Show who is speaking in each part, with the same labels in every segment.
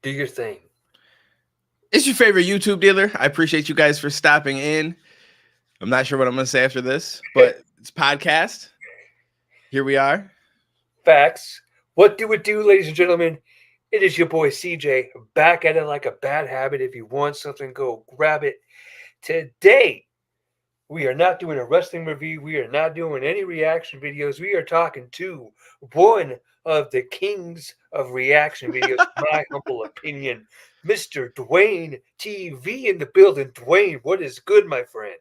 Speaker 1: Do your thing.
Speaker 2: It's your favorite YouTube dealer. I appreciate you guys for stopping in. I'm not sure what I'm going to say after this, but it's podcast. Here we are.
Speaker 1: Facts. What do it do, ladies and gentlemen? It is your boy CJ back at it like a bad habit. If you want something, go grab it. Today, we are not doing a wrestling review. We are not doing any reaction videos. We are talking to one of the kings of reaction videos, my humble opinion, Mr. Duane TV in the building. Duane, what is good, my friend?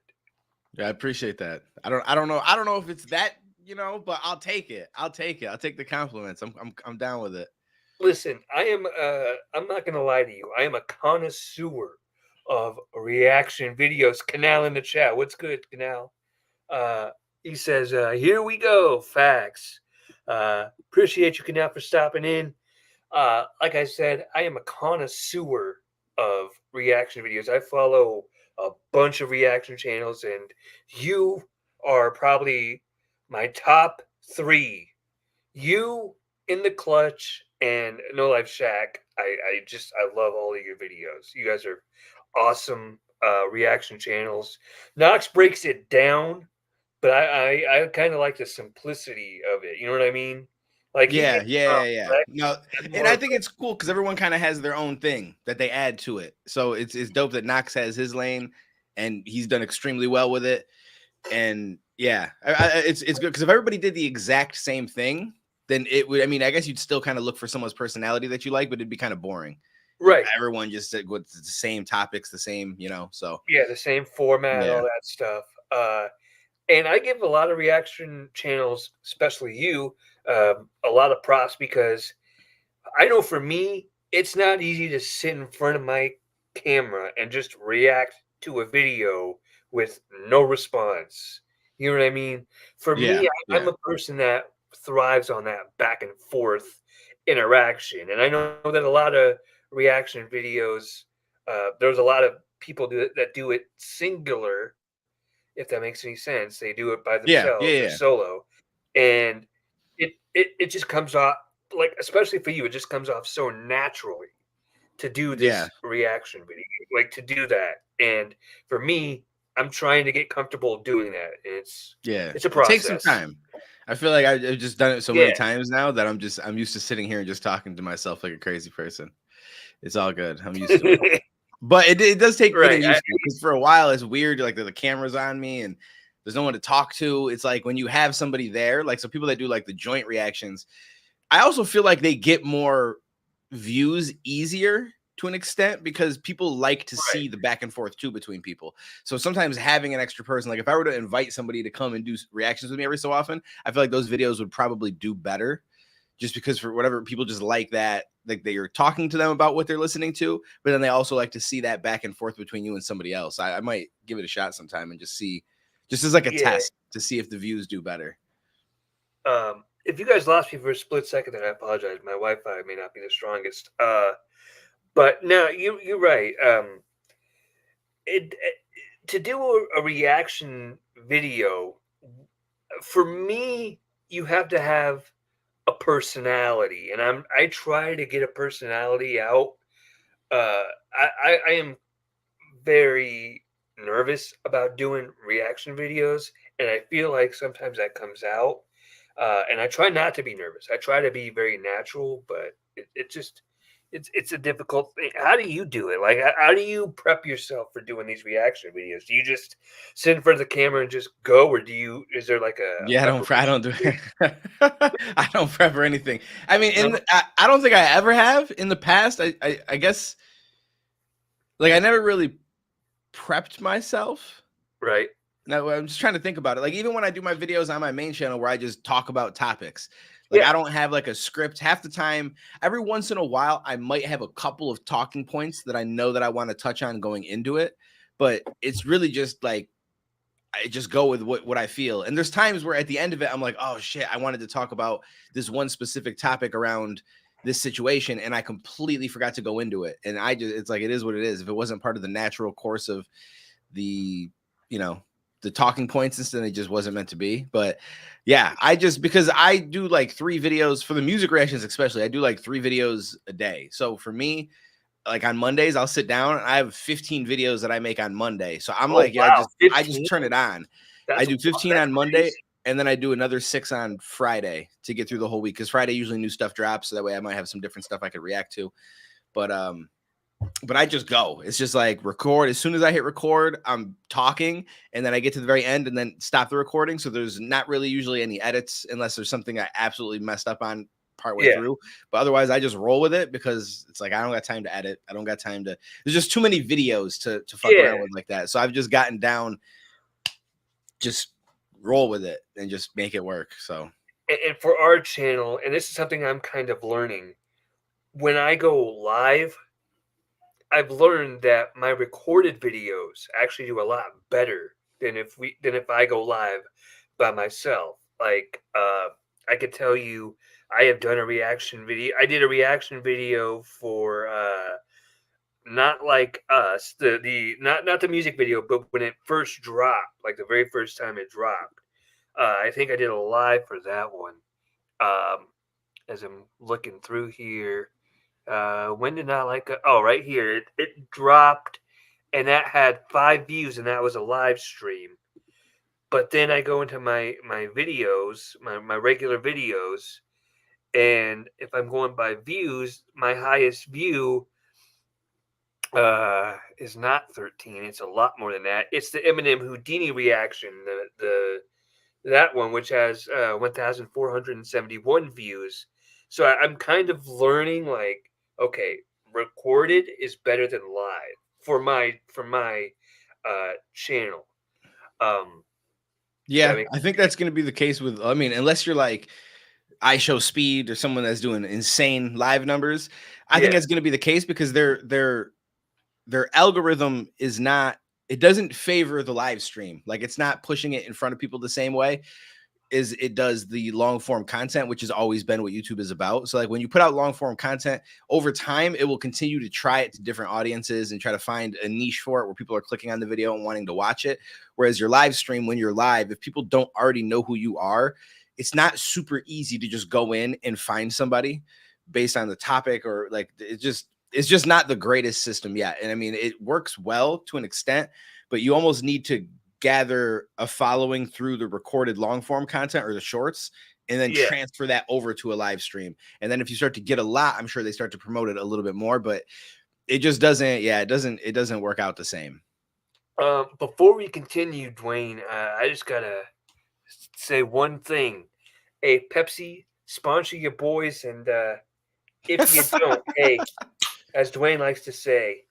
Speaker 2: Yeah, I appreciate that. I don't know if it's that, but I'll take it. I'll take the compliments. I'm down with it.
Speaker 1: Listen, I'm not gonna lie to you. I am a connoisseur of reaction videos. Canal in the chat. What's good, Canal? He says, here we go. Facts. Appreciate you, Canal, for stopping in. Like I said, I am a connoisseur of reaction videos. I follow a bunch of reaction channels, and you are probably my top three. You in the clutch and No Life Shack. I love all of your videos. You guys are awesome reaction channels. Knox breaks it down, but I kind of like the simplicity of it. You know what I mean? Like
Speaker 2: yeah. No, and I think it's cool because everyone kind of has their own thing that they add to it. So it's dope that Knox has his lane, and he's done extremely well with it. And yeah, it's good because if everybody did the exact same thing, then it would. I mean, I guess you'd still kind of look for someone's personality that you like, but it'd be kind of boring.
Speaker 1: Right.
Speaker 2: If everyone just said with the same topics, the same, So
Speaker 1: yeah, the same format, all that stuff. And I give a lot of reaction channels, especially you, a lot of props because I know for me, it's not easy to sit in front of my camera and just react to a video with no response. You know what I mean? For me, I'm a person that thrives on that back and forth interaction. And I know that a lot of reaction videos, there's a lot of people that do it singular, if that makes any sense. They do it by themselves or solo. And it just comes off, like, especially for you, it just comes off so naturally to do this reaction video, like to do that. And for me, I'm trying to get comfortable doing that. It's a process.
Speaker 2: It takes some time. I feel like I've just done it so many times now that I'm used to sitting here and just talking to myself like a crazy person. It's all good. I'm used to it. But it does take getting used to, because for a while it's weird, like the camera's on me and there's no one to talk to. It's like when you have somebody there, like some people that do like the joint reactions, I also feel like they get more views easier to an extent because people like to see the back and forth too between people. So sometimes having an extra person, like if I were to invite somebody to come and do reactions with me every so often, I feel like those videos would probably do better, just because for whatever, people just like that, like you're talking to them about what they're listening to, but then they also like to see that back and forth between you and somebody else. I might give it a shot sometime and just see, just as like a test to see if the views do better.
Speaker 1: If you guys lost me for a split second, then I apologize. My Wi-Fi may not be the strongest. But no, you're right. To do a reaction video, for me, you have to have a personality, and I try to get a personality out. I am very nervous about doing reaction videos, and I feel like sometimes that comes out. And I try not to be nervous. I try to be very natural, but it's a difficult thing. How do you do it? Like, how do you prep yourself for doing these reaction videos? Do you just sit in front of the camera and just go, or is there like a
Speaker 2: I don't do it. I don't prep for anything. I mean, I don't think I ever have in the past. I guess, like, I never really prepped myself.
Speaker 1: Right.
Speaker 2: Now I'm just trying to think about it. Like, even when I do my videos on my main channel where I just talk about topics, like I don't have like a script half the time. Every once in a while, I might have a couple of talking points that I know that I want to touch on going into it, but it's really just like, I just go with what I feel. And there's times where at the end of it, I'm like, oh shit, I wanted to talk about this one specific topic around this situation, and I completely forgot to go into it. And it's like, it is what it is. If it wasn't part of the natural course of the talking points, instead, it just wasn't meant to be. But yeah, because I do like 3 videos for the music reactions, especially. I do like 3 videos a day. So for me, like on Mondays, I'll sit down. I have 15 videos that I make on Monday. So I'm
Speaker 1: Oh,
Speaker 2: like, yeah,
Speaker 1: wow,
Speaker 2: I
Speaker 1: 15?
Speaker 2: just turn it on. I
Speaker 1: That's
Speaker 2: do 15
Speaker 1: that's
Speaker 2: on Monday,
Speaker 1: crazy.
Speaker 2: and then I do another 6 on Friday to get through the whole week. Because Friday usually new stuff drops, so that way I might have some different stuff I could react to. But I just go. It's just like record. As soon as I hit record, I'm talking, and then I get to the very end and then stop the recording. So there's not really usually any edits unless there's something I absolutely messed up on partway
Speaker 1: Yeah.
Speaker 2: through. But otherwise, I just roll with it because it's like I don't got time to edit. I don't got time to. There's just too many videos to fuck
Speaker 1: Yeah.
Speaker 2: around with like that. So I've just gotten down, just roll with it and just make it work. So
Speaker 1: And for our channel, and this is something I'm kind of learning, when I go live, I've learned that my recorded videos actually do a lot better than if I go live by myself. Like I could tell you I have done a reaction video. I did a reaction video for Not Like Us, the not the music video, but when it first dropped, like the very first time it dropped. I think I did a live for that one. Um, as I'm looking through here, when did Not Like Us? Oh, right here, it dropped, and that had 5 views, and that was a live stream. But then I go into my videos, my regular videos, and if I'm going by views, my highest view is not 13. It's a lot more than that. It's the Eminem Houdini reaction, the that one, which has 1,471 views. So I'm kind of learning, like, okay, recorded is better than live for my channel. Um,
Speaker 2: yeah,
Speaker 1: that makes
Speaker 2: I think that's going to be the case with. I mean, unless you're like I Show Speed or someone that's doing insane live numbers, I think
Speaker 1: yeah,
Speaker 2: that's going to be the case because their algorithm is not, it doesn't favor the live stream. Like it's not pushing it in front of people the same way as it does the long form content, which has always been what YouTube is about. So like when you put out long form content over time, it will continue to try it to different audiences and try to find a niche for it where people are clicking on the video and wanting to watch it. Whereas your live stream, when you're live, if people don't already know who you are, it's not super easy to just go in and find somebody based on the topic or like it's just not the greatest system yet. And I mean, it works well to an extent, but you almost need to gather a following through the recorded long form content or the shorts and then
Speaker 1: yeah.
Speaker 2: transfer that over to a live stream. And then if you start to get a lot, I'm sure they start to promote it a little bit more, but it just doesn't, yeah, it doesn't work out the same.
Speaker 1: Before we continue, Dwayne, I just gotta say one thing. Hey, Pepsi, sponsor your boys, and if you don't, hey, as Dwayne likes to say,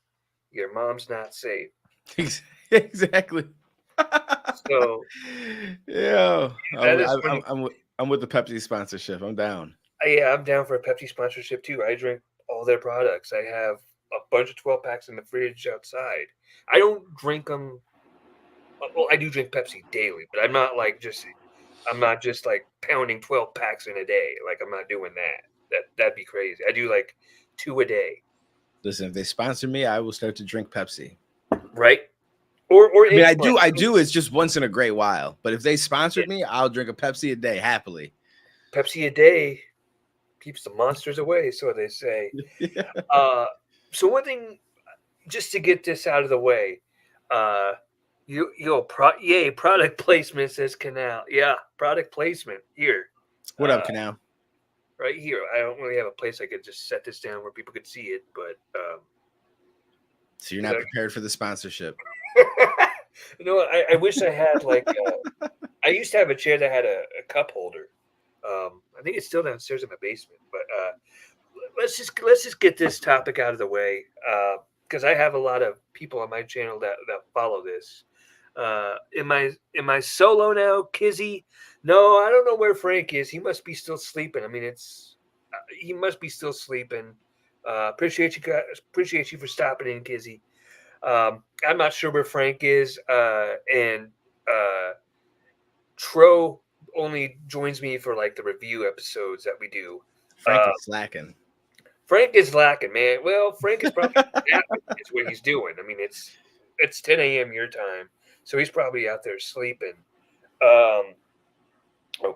Speaker 1: your mom's not safe.
Speaker 2: Exactly.
Speaker 1: So
Speaker 2: Yeah,
Speaker 1: that is funny.
Speaker 2: I'm with the Pepsi sponsorship. I'm down.
Speaker 1: Yeah, I'm down for a Pepsi sponsorship too. I drink all their products. I have a bunch of 12 packs in the fridge outside. I don't drink them. Well, I do drink Pepsi daily, but I'm not just like pounding 12 packs in a day. Like I'm not doing that. That'd be crazy. I do like 2 a day.
Speaker 2: Listen, if they sponsor me, I will start to drink Pepsi.
Speaker 1: Right? Or
Speaker 2: I mean,
Speaker 1: any brand.
Speaker 2: I do. It's just once in a great while. But if they
Speaker 1: Yeah,
Speaker 2: sponsored me, I'll drink a Pepsi a day happily.
Speaker 1: Pepsi a day keeps the monsters away, so they say.
Speaker 2: Yeah.
Speaker 1: So one thing, just to get this out of the way, uh, yay, product placement, says Canal. Yeah, product placement here.
Speaker 2: What up, Canal?
Speaker 1: Right here. I don't really have a place I could just set this down where people could see it, but
Speaker 2: So you're not prepared for the sponsorship.
Speaker 1: you know, I wish I had like I used to have a chair that had a cup holder. I think it's still downstairs in my basement, but let's just get this topic out of the way because I have a lot of people on my channel that follow this. Am I solo now, Kizzy? No, I don't know where Frank is. He must be still sleeping. I mean, he must be still sleeping. Appreciate you guys. Appreciate you for stopping in, Kizzy. I'm not sure where Frank is, and Tro only joins me for like the review episodes that we do.
Speaker 2: Frank is slacking.
Speaker 1: Frank is lacking, man. Well, Frank is probably napping. Is what he's doing. I mean, it's 10 a.m. your time, so he's probably out there sleeping. Oh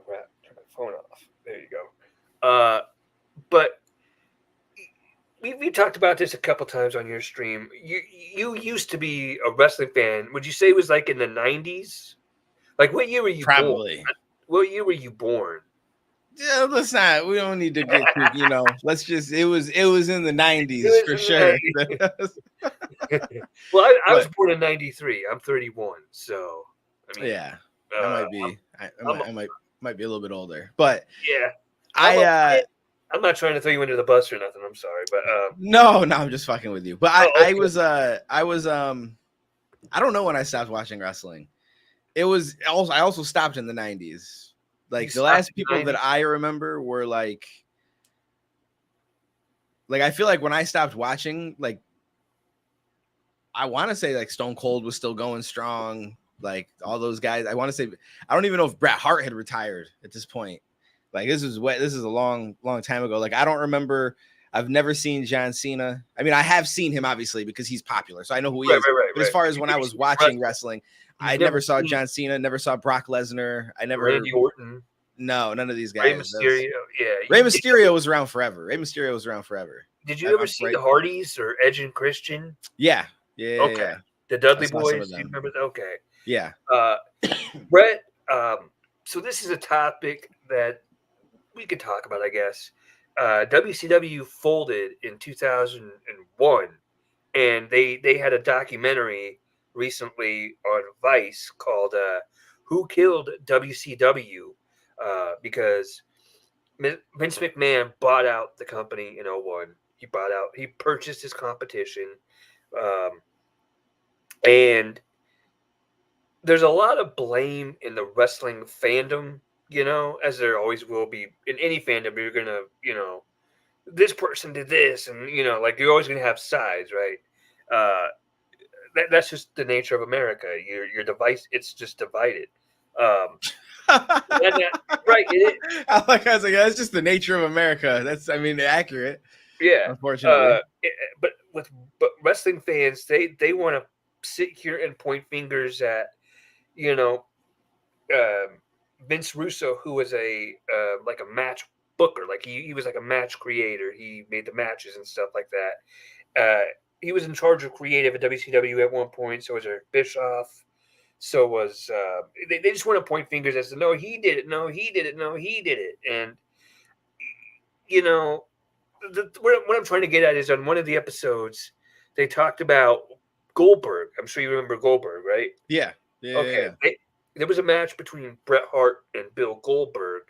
Speaker 1: crap! Turn my phone off. There you go. But we talked about this a couple times on your stream. You used to be a wrestling fan. Would you say it was like in the 90s? Like, what year were you born?
Speaker 2: Probably.
Speaker 1: What year were you born?
Speaker 2: Yeah, let's not. We don't need to get too. Let's just. It was in the 90s for sure.
Speaker 1: Well, I was born in 93. I'm 31, so I mean,
Speaker 2: yeah, I might be. I might be a little bit older, but
Speaker 1: yeah, I'm not trying to throw you under the bus or nothing. I'm sorry, but
Speaker 2: no, I'm just fucking with you. But I was I don't know when I stopped watching wrestling. It was also I also stopped in the 90s. Like the last people that I remember were like I feel like when I stopped watching, like I want to say like Stone Cold was still going strong. Like all those guys, I want to say I don't even know if Bret Hart had retired at this point. Like this is a long time ago. Like I don't remember. I've never seen John Cena. I mean, I have seen him obviously because he's popular, so I know who he is. But as far as when I was watching wrestling, I never saw John Cena, never saw Brock Lesnar. I never
Speaker 1: Randy Orton.
Speaker 2: No, none of these guys.
Speaker 1: Rey Mysterio,
Speaker 2: Rey Mysterio was around forever.
Speaker 1: Did you ever see the Hardys or Edge and Christian?
Speaker 2: Yeah.
Speaker 1: Okay.
Speaker 2: Yeah.
Speaker 1: The Dudley Boys. You remember that? Okay.
Speaker 2: Yeah.
Speaker 1: Brett. So this is a topic that we could talk about, I guess. WCW folded in 2001, and they had a documentary recently on Vice called "Who Killed WCW." Because Vince McMahon bought out the company in 01. He purchased his competition. And there's a lot of blame in the wrestling fandom, as there always will be in any fandom. You're going to, this person did this, and, like you're always going to have sides, right? That's just the nature of America. Your device, it's just divided. Right.
Speaker 2: I was like, that's just the nature of America. That's, accurate.
Speaker 1: Yeah.
Speaker 2: Unfortunately.
Speaker 1: But wrestling fans, they want to sit here and point fingers at, Vince Russo, who was a match booker. Like he was like a match creator. He made the matches and stuff like that. He was in charge of creative at WCW at one point. So was Eric Bischoff. So was they just want to point fingers as to no, he did it, no, he did it, no, he did it, and what I'm trying to get at is on one of the episodes they talked about Goldberg. I'm sure you remember Goldberg, right?
Speaker 2: Yeah.
Speaker 1: Okay. Yeah. There was a match between Bret Hart and Bill Goldberg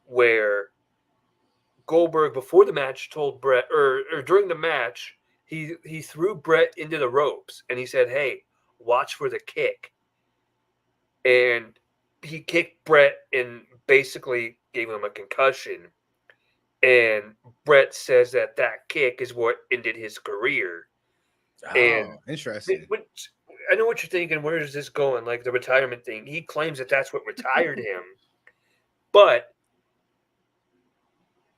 Speaker 1: where Goldberg before the match told Bret, or during the match, he threw Bret into the ropes and he said, "Hey, watch for the kick." And he kicked Bret and basically gave him a concussion. And Bret says that kick is what ended his career.
Speaker 2: Oh, and interesting.
Speaker 1: I know what you're thinking. Where is this going? Like the retirement thing. He claims that that's what retired him. But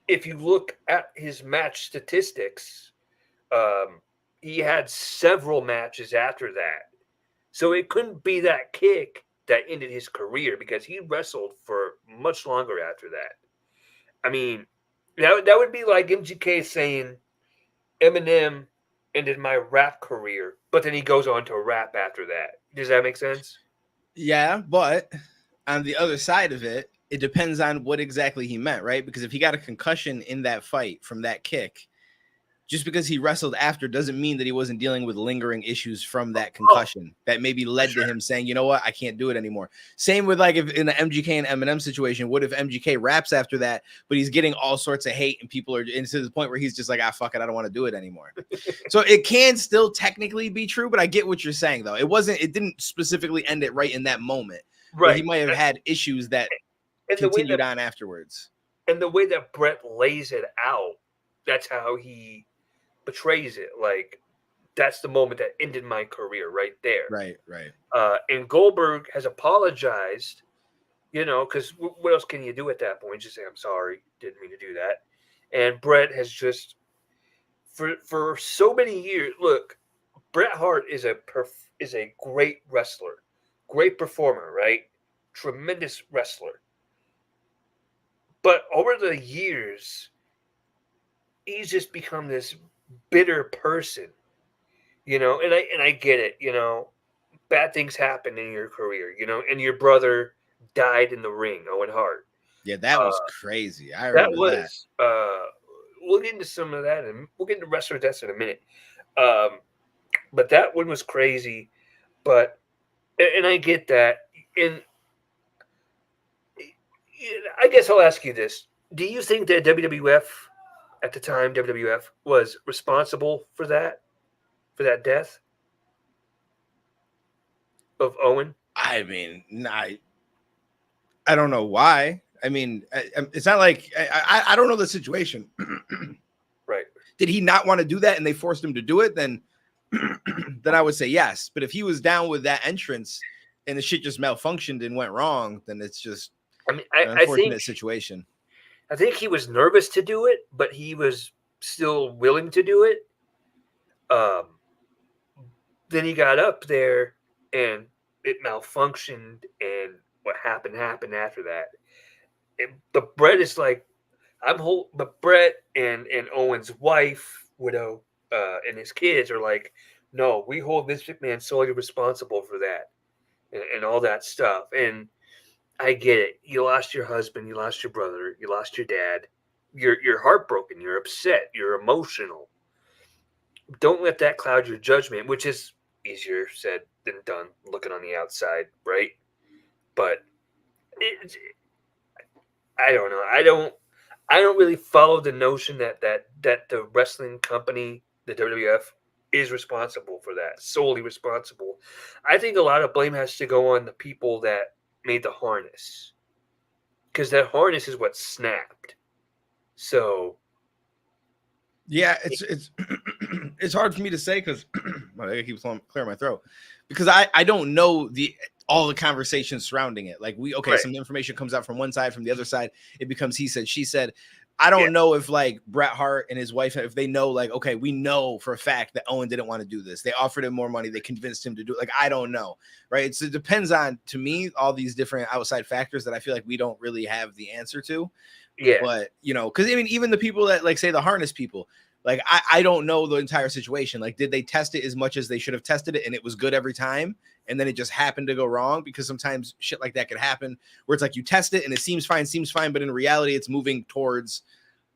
Speaker 1: if you look at his match statistics, he had several matches after that. So it couldn't be that kick that ended his career because he wrestled for much longer after that. I mean, that would be like MGK saying Eminem ended my rap career, but then he goes on to rap after that. Does that make sense?
Speaker 2: Yeah, but on the other side of it, it depends on what exactly he meant, right? Because if he got a concussion in that fight from that kick, just because he wrestled after doesn't mean that he wasn't dealing with lingering issues from that concussion that maybe led to him saying, you know what, I can't do it anymore. Same with like if in the MGK and Eminem situation, what if MGK raps after that, but he's getting all sorts of hate and people are into the point where he's just like, fuck it, I don't want to do it anymore. So it can still technically be true, but I get what you're saying though. It didn't specifically end it right in that moment. Right. He might have had issues that continued on afterwards.
Speaker 1: And the way that Bret lays it out, that's how he betrays it. Like, that's the moment that ended my career right there.
Speaker 2: Right.
Speaker 1: And Goldberg has apologized, because what else can you do at that point? Just say, I'm sorry, didn't mean to do that. And Bret has just, for so many years, look, Bret Hart is a great wrestler, great performer, right? Tremendous wrestler. But over the years, he's just become this bitter person, you know. And I get it, you know. Bad things happen in your career, you know, and your brother died in the ring, Owen Hart.
Speaker 2: Yeah, that was crazy. I
Speaker 1: That
Speaker 2: remember that.
Speaker 1: was we'll get into some of that, and we'll get into wrestler deaths in a minute. Um, but that one was crazy. But and I get that. And I guess I'll ask you this: do you think that WWF at the time, WWF was responsible for that death of Owen?
Speaker 2: I mean, I don't know why. I mean, it's not like I don't know the situation.
Speaker 1: Right.
Speaker 2: Did he not want to do that and they forced him to do it? Then I would say yes. But if he was down with that entrance and the shit just malfunctioned and went wrong, then it's just
Speaker 1: I mean,
Speaker 2: an unfortunate situation.
Speaker 1: I think he was nervous to do it, but he was still willing to do it. Then he got up there and it malfunctioned, and what happened after that. But Brett is like, but Brett and Owen's wife, widow, and his kids are like, no, we hold Vince McMahon solely responsible for that, and all that stuff. And I get it. You lost your husband, you lost your brother, you lost your dad. You're heartbroken. You're upset. You're emotional. Don't let that cloud your judgment, which is easier said than done. Looking on the outside, right? But I don't know. I don't really follow the notion that the wrestling company, the WWF, is responsible for that, solely responsible. I think a lot of blame has to go on the people that made the harness, because that harness is what snapped. So
Speaker 2: yeah, it's it's hard for me to say because I keep clearing my throat because I don't know all the conversations surrounding it. Like
Speaker 1: right.
Speaker 2: Some information comes out from one side, from the other side, it becomes he said, she said. I don't know if like Bret Hart and his wife, if they know, like, okay, we know for a fact that Owen didn't want to do this. They offered him more money. They convinced him to do it. Like, I don't know. Right. It depends on, to me, all these different outside factors that I feel like we don't really have the answer to.
Speaker 1: Yeah.
Speaker 2: But, you know, because I mean, even the people that like say the harness people, like, I don't know the entire situation. Like, did they test it as much as they should have tested it and it was good every time? And then it just happened to go wrong? Because sometimes shit like that could happen where it's like you test it and it seems fine, but in reality, it's moving towards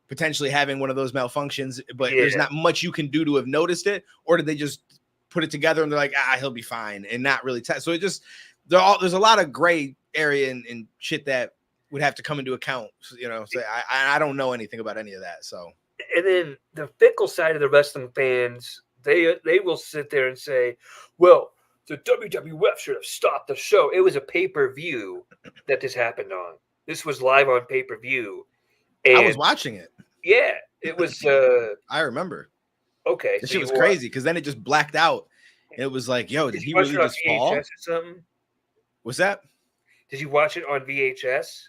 Speaker 2: potentially having one of those malfunctions, but there's not much you can do to have noticed it. Or did they just put it together and they're like, he'll be fine and not really test? So it just, there's a lot of gray area and shit that would have to come into account, you know. So I don't know anything about any of that. So,
Speaker 1: and then the fickle side of the wrestling fans, they will sit there and say, well, the WWF should have stopped the show. It was a pay-per-view that this happened on. This was live on pay-per-view.
Speaker 2: I was watching it.
Speaker 1: Yeah, it was.
Speaker 2: I remember.
Speaker 1: Okay,
Speaker 2: this shit was crazy because then it just blacked out. And it was like, yo, did he really just fall?
Speaker 1: Or something?
Speaker 2: What's that?
Speaker 1: Did you watch it on VHS?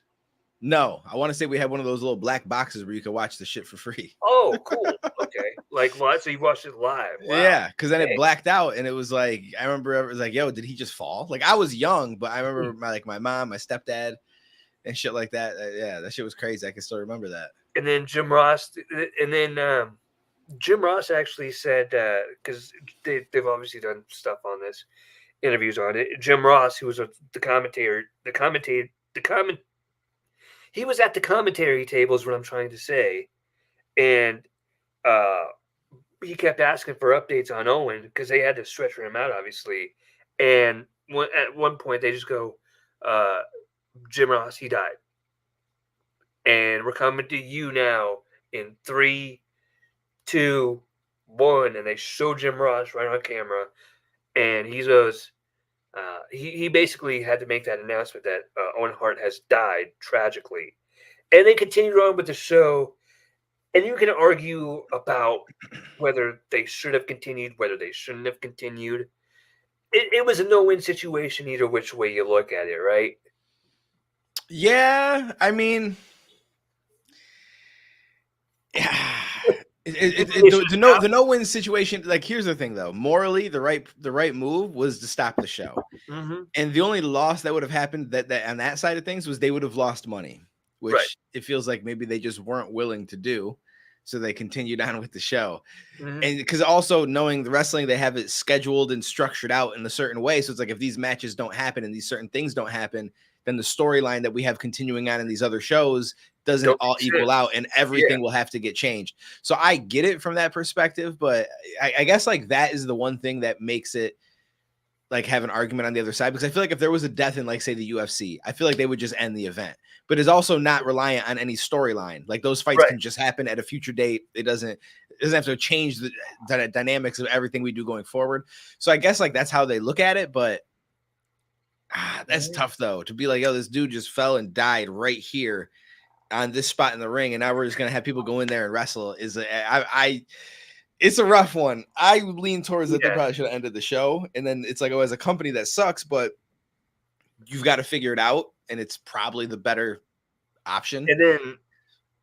Speaker 2: No, I want to say we had one of those little black boxes where you could watch the shit for free.
Speaker 1: Oh, cool. Okay. Like what? So you watched it live?
Speaker 2: Wow. Yeah, because then it blacked out, and it was like, I remember it was like, yo, did he just fall? Like, I was young, but I remember my mom, my stepdad, and shit like that. Yeah, that shit was crazy. I can still remember that.
Speaker 1: And then Jim Ross actually said, because they've obviously done stuff on this, interviews on it. Jim Ross, who was the commentator, he was at the commentary table is what I'm trying to say. And he kept asking for updates on Owen because they had to stretch him out, obviously. And at one point, they just go, Jim Ross, he died. And we're coming to you now in 3, 2, 1. And they show Jim Ross right on camera. And he goes, he basically had to make that announcement that Owen Hart has died tragically. And they continued on with the show. And you can argue about whether they should have continued, whether they shouldn't have continued. It was a no-win situation either which way you look at it, right?
Speaker 2: Yeah, I mean, the no-win situation. Like, here's the thing, though. Morally, the right move was to stop the show, and the only loss that would have happened that on that side of things was they would have lost money, which it feels like maybe they just weren't willing to do. so they continued on with the show.
Speaker 1: Mm-hmm.
Speaker 2: And because also knowing the wrestling, they have it scheduled and structured out in a certain way. So it's like if these matches don't happen and these certain things don't happen, then the storyline that we have continuing on in these other shows doesn't all equal out, and everything will have to get changed. So I get it from that perspective, but I guess like that is the one thing that makes it like have an argument on the other side, because I feel like if there was a death in like say the UFC, I feel like they would just end the event, but it's also not reliant on any storyline. Like those fights can just happen at a future date. It doesn't have to change the dynamics of everything we do going forward. So I guess like that's how they look at it, but that's tough though, to be like, yo, this dude just fell and died right here on this spot in the ring, and now we're just gonna have people go in there and wrestle. It's a rough one. I lean towards that they probably should have ended the show. And then it's like, oh, as a company that sucks, but you've got to figure it out. And it's probably the better option.
Speaker 1: And then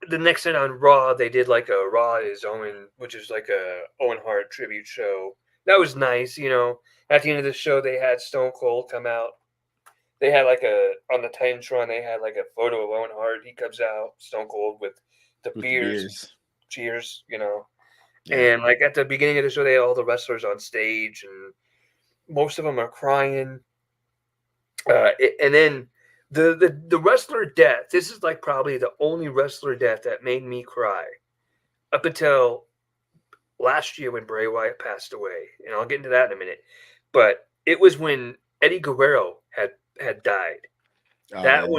Speaker 1: the next night on Raw, they did like a Raw is Owen, which is like a Owen Hart tribute show. That was nice. You know, at the end of the show, they had Stone Cold come out. They had like on the Titantron, they had like a photo of Owen Hart. He comes out, Stone Cold with the beers. Cheers, you know. And like at the beginning of the show, they had all the wrestlers on stage, and most of them are crying. And then the wrestler death. This is like probably the only wrestler death that made me cry up until last year when Bray Wyatt passed away, and I'll get into that in a minute. But it was when Eddie Guerrero had died.
Speaker 2: Oh,
Speaker 1: that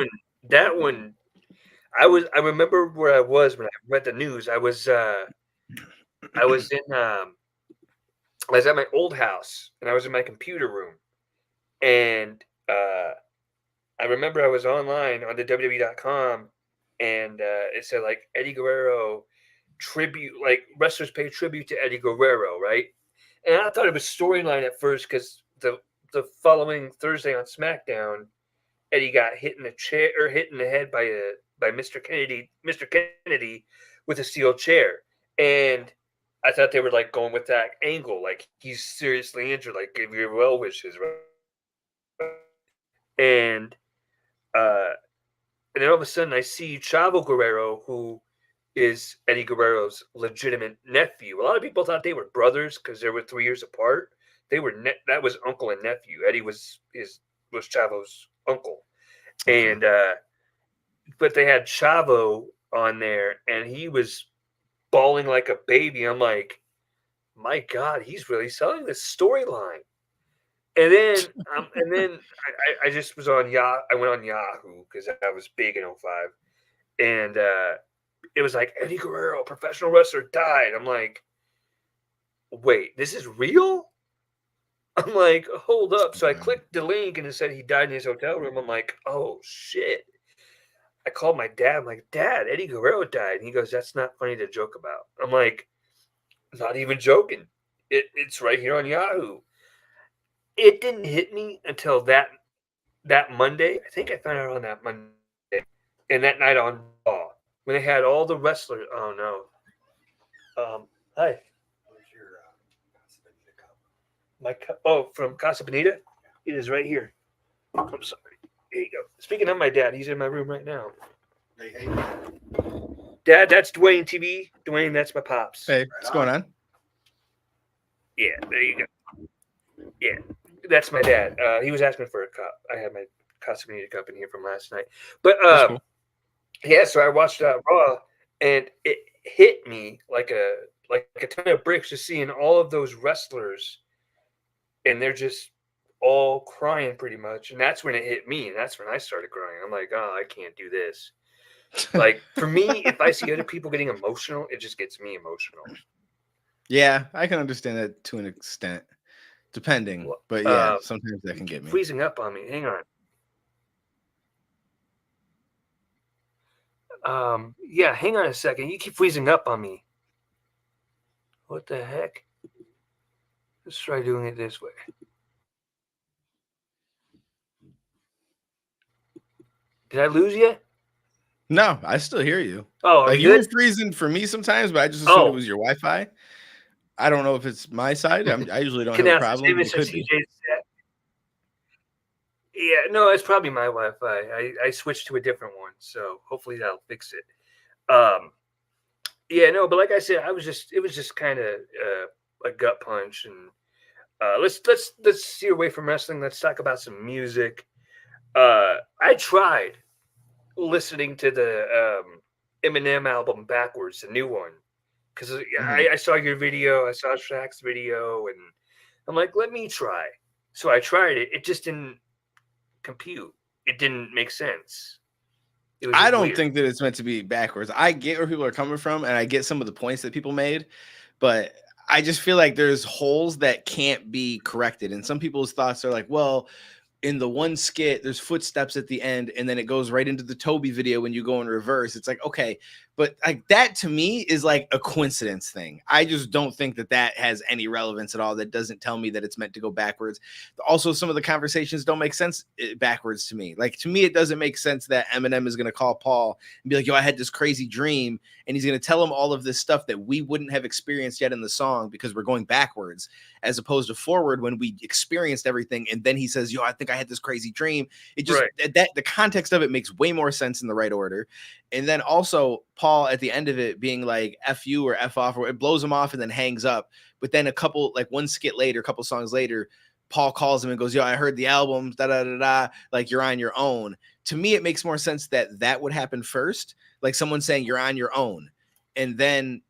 Speaker 1: one. I remember where I was when I read the news. I was at my old house, and I was in my computer room, and I remember I was online on the WWE.com, and it said like Eddie Guerrero tribute, like wrestlers pay tribute to Eddie Guerrero, right? And I thought it was storyline at first, because the following Thursday on SmackDown, Eddie got hit in the chair, or hit in the head by Mr. Kennedy with a steel chair, and I thought they were like going with that angle, like he's seriously injured, like give your well wishes, right? And then all of a sudden I see Chavo Guerrero, who is Eddie Guerrero's legitimate nephew. A lot of people thought they were brothers because they were 3 years apart. They were that was uncle and nephew. Eddie was Chavo's uncle, and but they had Chavo on there, and he was bawling like a baby. I'm like, my God, he's really selling this storyline. And then I just was on I went on Yahoo because I was big in 05, and it was like Eddie Guerrero, professional wrestler, died. I'm like, wait, this is real? I'm like, hold up. So I clicked the link, and it said he died in his hotel room. I'm like, oh shit. I called my dad. I'm like, Dad, Eddie Guerrero died. And he goes, that's not funny to joke about. I'm like, not even joking. It's right here on Yahoo. It didn't hit me until that Monday. I think I found out on that Monday. And that night on Raw, when they had all the wrestlers. Oh, no. Hi. Where's your Casa Bonita cup? My cup? Oh, from Casa Bonita? It is right here. I'm sorry. Here you go. Speaking of my dad, he's in my room right now. Hey. Dad, that's Duane TV. Duane, that's my pops.
Speaker 2: Hey, what's going on?
Speaker 1: Yeah, there you go. Yeah, that's my dad. He was asking for a cup. I had my Casa Bonita cup in here from last night. But cool. Yeah, so I watched Raw, and it hit me like a ton of bricks, just seeing all of those wrestlers, and they're just all crying pretty much. And that's when it hit me, and that's when I started crying. I'm like, oh, I can't do this. Like, for me, if I see other people getting emotional, it just gets me emotional.
Speaker 2: Yeah, I can understand that to an extent, depending. But yeah, sometimes that can get me.
Speaker 1: Freezing up on me. Hang on. Yeah, hang on a second. You keep freezing up on me. What the heck? Let's try doing it this way. Did I lose you?
Speaker 2: No, I still hear you.
Speaker 1: Oh,
Speaker 2: like you were freezing for me sometimes, but I just assumed it was your Wi-Fi. I don't know if it's my side. I usually don't have a problem. It could be.
Speaker 1: Yeah, no, it's probably my Wi-Fi. I switched to a different one, so hopefully that'll fix it. Yeah, no, but like I said, it was just kind of a gut punch. And let's steer away from wrestling. Let's talk about some music. I tried listening to the Eminem album backwards, the new one, because I saw your video, I saw Shaq's video, and I'm like, let me try. So I tried it. It just didn't compute. It didn't make sense. It was
Speaker 2: I
Speaker 1: just
Speaker 2: don't
Speaker 1: weird.
Speaker 2: think that it's meant to be backwards. I get where people are coming from, and I get some of the points that people made, but I just feel like there's holes that can't be corrected. And some people's thoughts are like, well, in the one skit, there's footsteps at the end, and then it goes right into the Toby video when you go in reverse. It's like, okay, but like that to me is like a coincidence thing. I just don't think that that has any relevance at all. That doesn't tell me that it's meant to go backwards. Also, some of the conversations don't make sense backwards to me. Like to me, it doesn't make sense that Eminem is going to call Paul and be like, yo, I had this crazy dream, and he's going to tell him all of this stuff that we wouldn't have experienced yet in the song because we're going backwards as opposed to forward when we experienced everything. And then he says, yo, I think I had this crazy dream. It just that the context of it makes way more sense in the right order. And then also Paul at the end of it being like F you or F off, or it blows him off and then hangs up. But then one skit later, a couple songs later, Paul calls him and goes, yo, I heard the album, da da da da, like you're on your own. To me, it makes more sense that that would happen first, like someone saying you're on your own. And then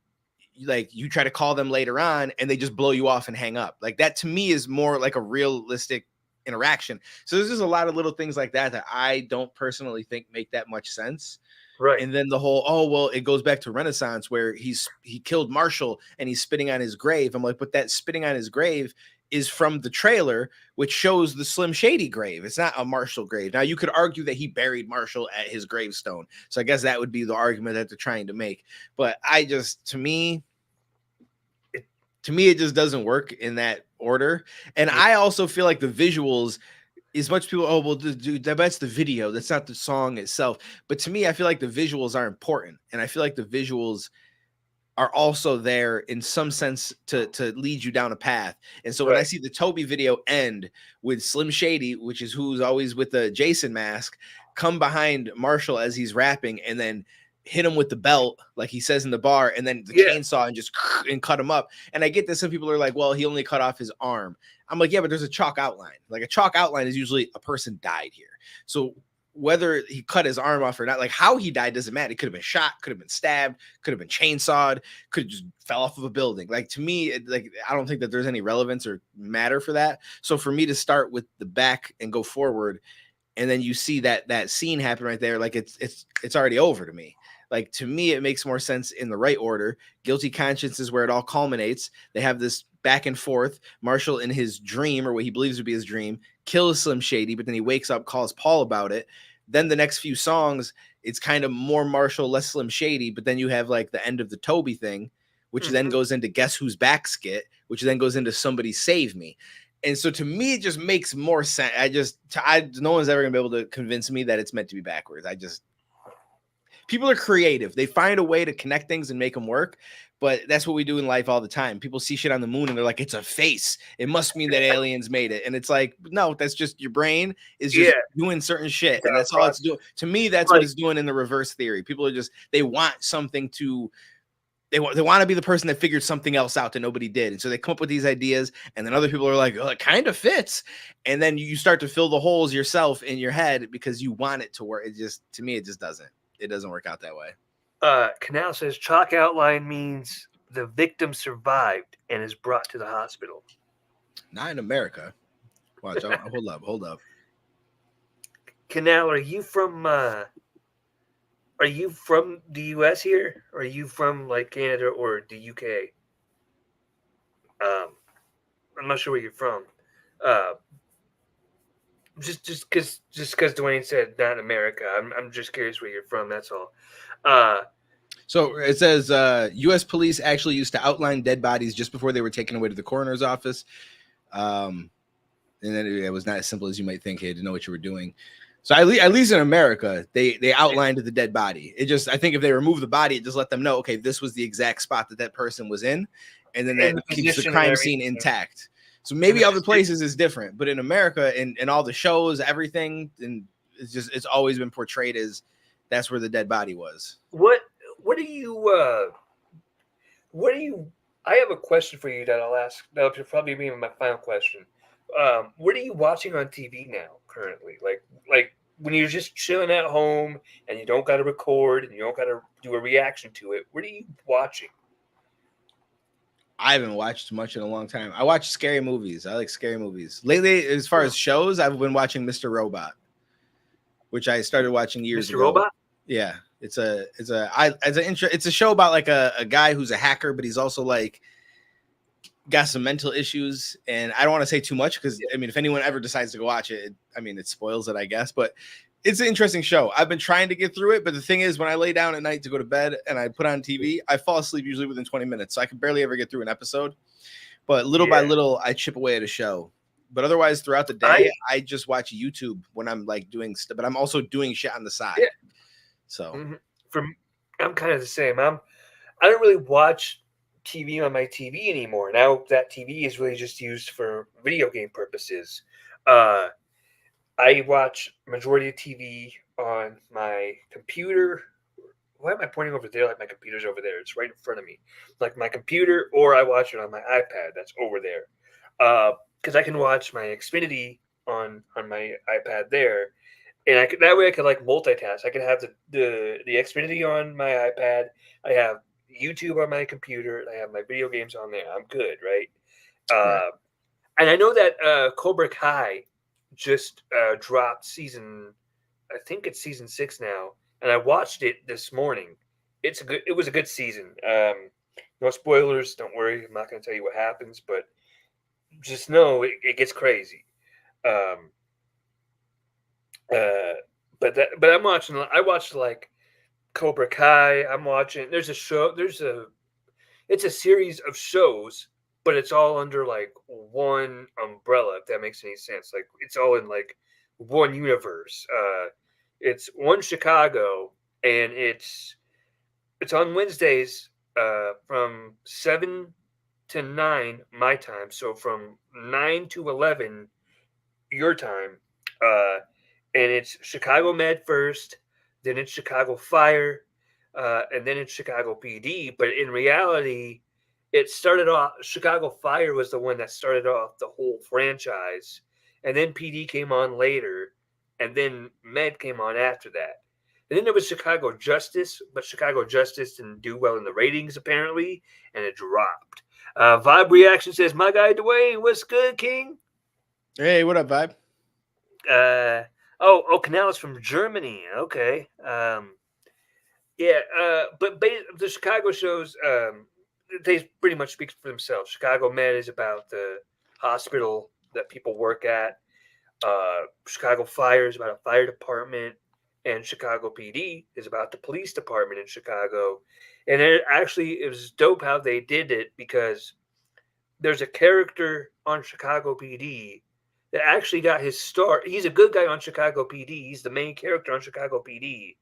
Speaker 2: like you try to call them later on and they just blow you off and hang up. Like that to me is more like a realistic interaction. So there's just a lot of little things like that that I don't personally think make that much sense.
Speaker 1: Right.
Speaker 2: And then the whole, oh, well, it goes back to Renaissance where he killed Marshall and he's spitting on his grave. I'm like, but that spitting on his grave is from the trailer, which shows the Slim Shady grave. It's not a Marshall grave. Now, you could argue that he buried Marshall at his gravestone. So I guess that would be the argument that they're trying to make. But to me, it just doesn't work in that order. And I also feel like the visuals, as much people, oh, well, dude, that's the video. That's not the song itself. But to me, I feel like the visuals are important. And I feel like the visuals are also there in some sense to lead you down a path. And so when I see the Toby video end with Slim Shady, which is who's always with the Jason mask, come behind Marshall as he's rapping and then hit him with the belt, like he says in the bar, and then the chainsaw and just and cut him up. And I get that some people are like, well, he only cut off his arm. I'm like, yeah, but there's a chalk outline. Like a chalk outline is usually a person died here. So whether he cut his arm off or not, like how he died doesn't matter. He could have been shot, could have been stabbed, could have been chainsawed, could have just fell off of a building. Like to me, I don't think that there's any relevance or matter for that. So for me to start with the back and go forward, and then you see that scene happen right there, like it's already over to me. Like to me, it makes more sense in the right order. Guilty Conscience is where it all culminates. They have this back and forth. Marshall in his dream, or what he believes to be his dream, kills Slim Shady, but then he wakes up, calls Paul about it. Then the next few songs, it's kind of more Marshall, less Slim Shady, but then you have like the end of the Toby thing, which then goes into Guess Who's Back skit, which then goes into Somebody Save Me. And so to me, it just makes more sense. No one's ever gonna be able to convince me that it's meant to be backwards. People are creative. They find a way to connect things and make them work. But that's what we do in life all the time. People see shit on the moon and they're like, it's a face. It must mean that aliens made it. And it's like, no, that's just your brain is just doing certain shit. And that's all it's doing. To me, that's what it's doing in the reverse theory. People are just, they want something to, they want to be the person that figured something else out that nobody did. And so they come up with these ideas, and then other people are like, oh, it kind of fits. And then you start to fill the holes yourself in your head because you want it to work. To me, it just doesn't. It doesn't work out that way.
Speaker 1: Canal says chalk outline means the victim survived and is brought to the hospital.
Speaker 2: Not in America. Watch. Hold up.
Speaker 1: Canal, are you from the US here? Or are you from like Canada or the UK? I'm not sure where you're from. Just because Duane said not in America, I'm just curious where you're from. That's all.
Speaker 2: So it says U.S. police actually used to outline dead bodies just before they were taken away to the coroner's office. And then it was not as simple as you might think. They didn't know what you were doing. So at least in America, they outlined the dead body. I think if they remove the body, it just let them know, okay, this was the exact spot that person was in, and then that keeps the crime scene intact. So maybe other places is different, but in America, in all the shows, everything, and it's always been portrayed as that's where the dead body was.
Speaker 1: What do you what do you? I have a question for you that I'll ask. That'll probably be my final question. What are you watching on TV now currently? Like when you're just chilling at home and you don't got to record and you don't got to do a reaction to it. What are you watching?
Speaker 2: I haven't watched much in a long time. I watch scary movies. I like scary movies. Lately, as far as shows, I've been watching Mr. Robot, which I started watching years
Speaker 1: Mr.
Speaker 2: ago.
Speaker 1: Robot?
Speaker 2: Yeah, it's a show about like a guy who's a hacker, but he's also like got some mental issues. And I don't want to say too much because I mean, if anyone ever decides to go watch it, it spoils it, I guess. But it's an interesting show. I've been trying to get through it, but the thing is, when I lay down at night to go to bed and I put on TV, I fall asleep usually within 20 minutes. So I can barely ever get through an episode. But little by little, I chip away at a show. But otherwise, throughout the day, I just watch YouTube when I'm like doing stuff. But I'm also doing shit on the side. Yeah. So
Speaker 1: I'm kind of the same. I don't really watch TV on my TV anymore. Now that TV is really just used for video game purposes. I watch majority of TV on my computer. Why am I pointing over there? Like my computer's over there. It's right in front of me. Like my computer, or I watch it on my iPad that's over there. Because I can watch my Xfinity on my iPad there. And that way I could like multitask. I could have the Xfinity on my iPad. I have YouTube on my computer. I have my video games on there. I'm good, right? And I know that Cobra Kai just dropped season. I think it's season 6 now, and I watched it this morning. It was a good season. No spoilers. Don't worry. I'm not going to tell you what happens, but just know it gets crazy. But I'm watching. I watched like Cobra Kai. I'm watching. There's a show. It's a series of shows, but it's all under like one umbrella. If that makes any sense. Like it's all in like one universe. It's One Chicago, and it's on Wednesdays from 7 to 9 my time. So from 9 to 11 your time. And it's Chicago Med first, then it's Chicago Fire, and then it's Chicago PD. But in reality, it started off. Chicago Fire was the one that started off the whole franchise, and then PD came on later, and then Med came on after that. And then there was Chicago Justice, but Chicago Justice didn't do well in the ratings apparently, and it dropped. Vibe Reaction says, "My guy Duane, what's good, King?"
Speaker 2: Hey, what up, Vibe?
Speaker 1: Oh, Canal is from Germany. Okay. But the Chicago shows, they pretty much speak for themselves. Chicago Med is about the hospital that people work at. Chicago Fire is about a fire department, and Chicago PD is about the police department in Chicago. And it was dope how they did it because there's a character on Chicago PD that actually got his start. He's a good guy on Chicago PD. He's the main character on Chicago PD,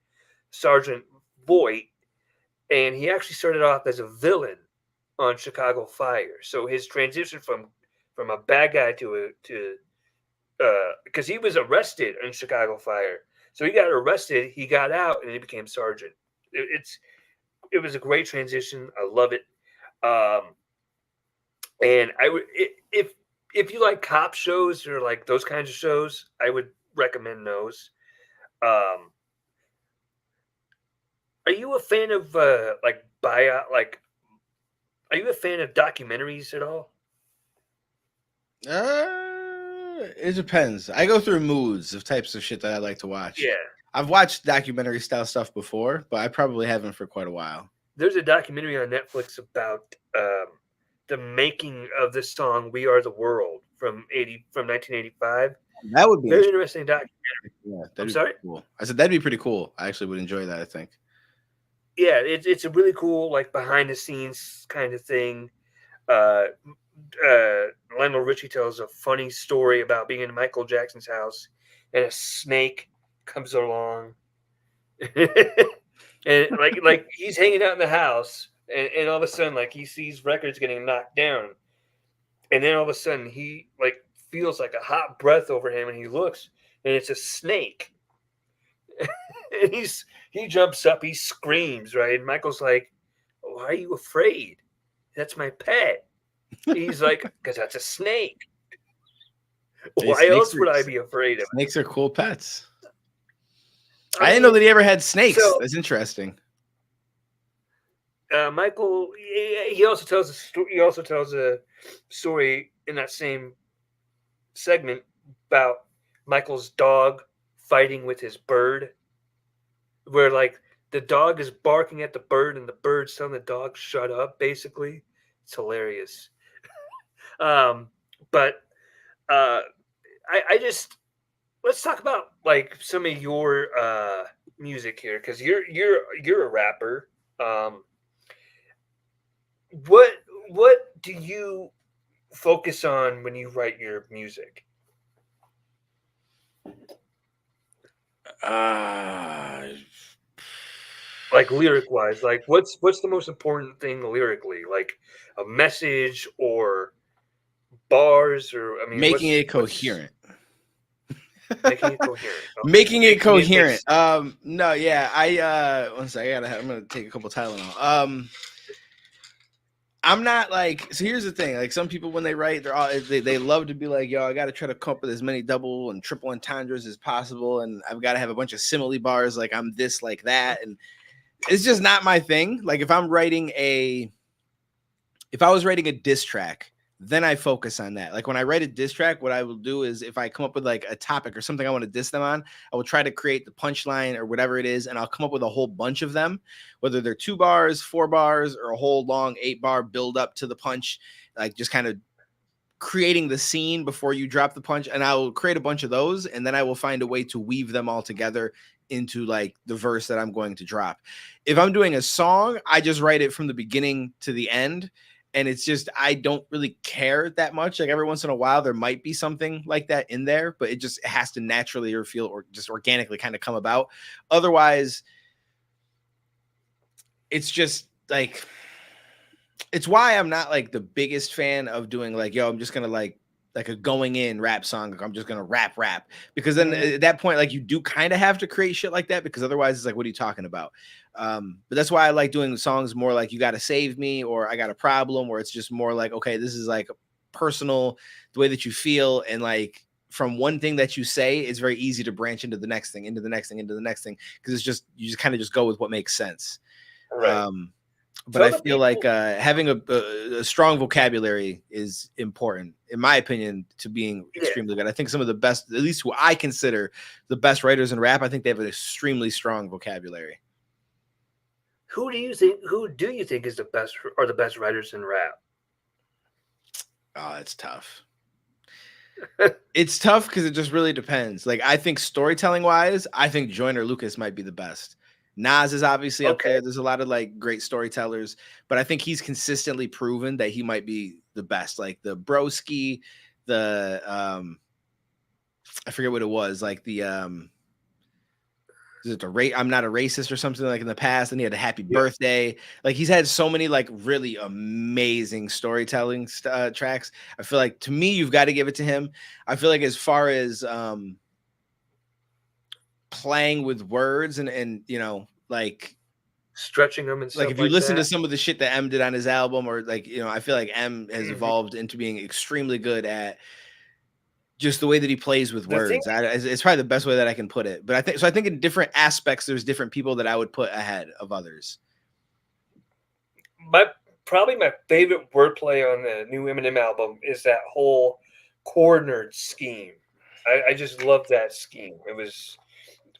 Speaker 1: Sergeant Voight, and he actually started off as a villain on Chicago Fire. So his transition from a bad guy to because he was arrested in Chicago Fire, so he got arrested, he got out, and he became sergeant. It was a great transition. I love it. And I would if you like cop shows or like those kinds of shows, I would recommend those. Are you a fan of are you a fan of documentaries at all?
Speaker 2: It depends. I go through moods of types of shit that I like to watch.
Speaker 1: Yeah.
Speaker 2: I've watched documentary style stuff before, but I probably haven't for quite a while.
Speaker 1: There's a documentary on Netflix about the making of this song "We Are the World" from 1985.
Speaker 2: That would be
Speaker 1: very interesting documentary.
Speaker 2: Yeah,
Speaker 1: I'm sorry.
Speaker 2: Cool. I said that'd be pretty cool. I actually would enjoy that. I think.
Speaker 1: Yeah, it's a really cool like behind the scenes kind of thing. Lionel Richie tells a funny story about being in Michael Jackson's house and a snake comes along, and like he's hanging out in the house. And all of a sudden, like he sees records getting knocked down, and then all of a sudden he like feels like a hot breath over him, and he looks, and it's a snake. And he jumps up, he screams, right? And Michael's like, "Why are you afraid?" That's my pet. He's like, because that's a snake.
Speaker 2: Hey,
Speaker 1: Why else would I be afraid of it?
Speaker 2: Snakes are cool pets. I didn't know that he ever had snakes. So, that's interesting.
Speaker 1: Michael, he also tells a story. He also tells a story in that same segment about Michael's dog fighting with his bird, where like the dog is barking at the bird and the bird's telling the dog shut up. Basically, it's hilarious. But I just let's talk about like some of your music here, because you're a rapper. What do you focus on when you write your music? Like lyric wise, like what's the most important thing lyrically? Like a message or bars, or I mean,
Speaker 2: making it coherent.
Speaker 1: Making it coherent. Okay.
Speaker 2: Making it coherent. No, yeah. One second, I'm gonna take a couple Tylenol. I'm not like, so here's the thing, like some people when they write, they love to be like, yo, I gotta try to come up with as many double and triple entendres as possible, and I've got to have a bunch of simile bars, like I'm this, like that, and it's just not my thing. Like if I was writing a diss track, then I focus on that. Like when I write a diss track, what I will do is if I come up with like a topic or something I want to diss them on, I will try to create the punchline or whatever it is, and I'll come up with a whole bunch of them, whether they're 2 bars, 4 bars, or a whole long 8-bar build up to the punch, like just kind of creating the scene before you drop the punch. And I will create a bunch of those, and then I will find a way to weave them all together into like the verse that I'm going to drop. If I'm doing a song, I just write it from the beginning to the end. And it's just, I don't really care that much. Like every once in a while, there might be something like that in there, but it has to naturally or feel or just organically kind of come about. Otherwise, it's just like, it's why I'm not like the biggest fan of doing like, yo, I'm just going to like a going in rap song. Like I'm just going to rap, because then at that point, like you do kind of have to create shit like that, because otherwise it's like, what are you talking about? But that's why I like doing the songs more like You Gotta Save Me or I Got a Problem, where it's just more like, okay, this is like personal, the way that you feel. And like from one thing that you say, it's very easy to branch into the next thing, into the next thing, into the next thing. Cause it's just, you just kind of just go with what makes sense.
Speaker 1: Right.
Speaker 2: But I feel like having a strong vocabulary is important, in my opinion, to being extremely good. I think some of the best, at least who I consider the best writers in rap, I think they have an extremely strong vocabulary.
Speaker 1: Who do you think is the best writers in rap?
Speaker 2: Oh, it's tough. It's tough because it just really depends. Like I think storytelling wise, I think Joyner Lucas might be the best. Nas is obviously up there. There's a lot of like great storytellers, but I think he's consistently proven that he might be the best. Like the Broski, the I forget what it was, like the is it the I'm Not a Racist or something like in the past, and he had a Happy Birthday. Like he's had so many like really amazing storytelling tracks. I feel like to me, you've got to give it to him. I feel like as far as playing with words and you know, like
Speaker 1: stretching them and stuff
Speaker 2: like if you listen
Speaker 1: that.
Speaker 2: to some of the shit that M did on his album, or like, you know, I feel like M has evolved into being extremely good at just the way that he plays with words. It's probably the best way that I can put it. But I think in different aspects, there's different people that I would put ahead of others.
Speaker 1: Probably my favorite wordplay on the new Eminem album is that whole cornered scheme. I just love that scheme. It was